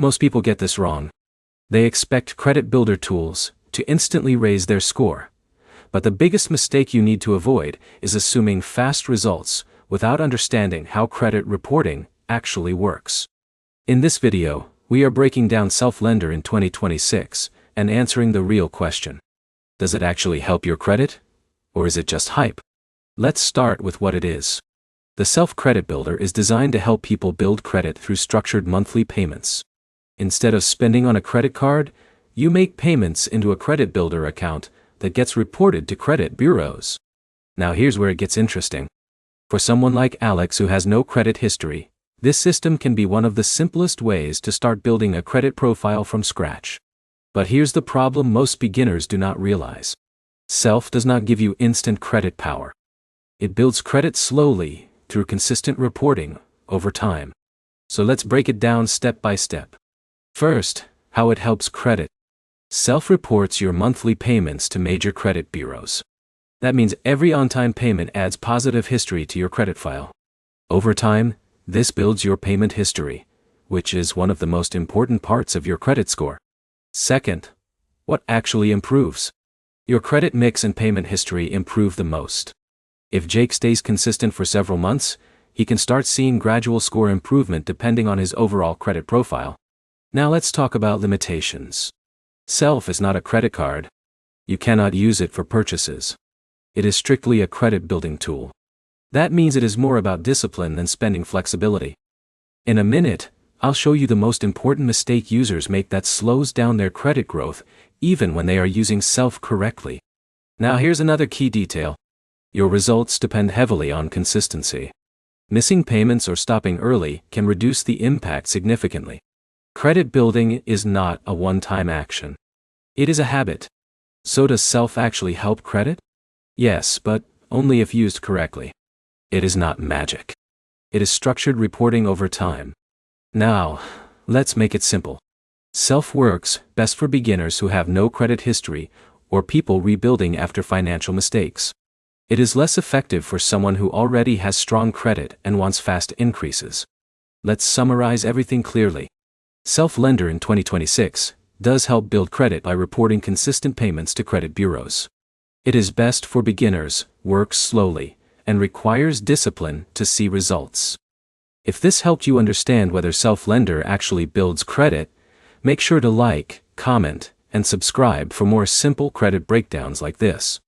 Most people get this wrong. They expect credit builder tools to instantly raise their score. But the biggest mistake you need to avoid is assuming fast results without understanding how credit reporting actually works. In this video, we are breaking down Self-Lender in 2026 and answering the real question. Does it actually help your credit? Or is it just hype? Let's start with what it is. The Self-Credit Builder is designed to help people build credit through structured monthly payments. Instead of spending on a credit card, you make payments into a credit builder account that gets reported to credit bureaus. Now here's where it gets interesting. For someone like Alex who has no credit history, this system can be one of the simplest ways to start building a credit profile from scratch. But here's the problem most beginners do not realize. Self does not give you instant credit power. It builds credit slowly through consistent reporting over time. So let's break it down step by step. First, how it helps credit. Self reports your monthly payments to major credit bureaus. That means every on-time payment adds positive history to your credit file. Over time, this builds your payment history, which is one of the most important parts of your credit score. Second, what actually improves? Your credit mix and payment history improve the most. If Jake stays consistent for several months, he can start seeing gradual score improvement depending on his overall credit profile. Now let's talk about limitations. Self is not a credit card. You cannot use it for purchases. It is strictly a credit building tool. That means it is more about discipline than spending flexibility. In a minute, I'll show you the most important mistake users make that slows down their credit growth, even when they are using Self correctly. Now here's another key detail. Your results depend heavily on consistency. Missing payments or stopping early can reduce the impact significantly. Credit building is not a one-time action. It is a habit. So does Self actually help credit? Yes, but only if used correctly. It is not magic. It is structured reporting over time. Now, let's make it simple. Self works best for beginners who have no credit history or people rebuilding after financial mistakes. It is less effective for someone who already has strong credit and wants fast increases. Let's summarize everything clearly. Self-Lender in 2026 does help build credit by reporting consistent payments to credit bureaus. It is best for beginners, works slowly, and requires discipline to see results. If this helped you understand whether Self-Lender actually builds credit, make sure to like, comment, and subscribe for more simple credit breakdowns like this.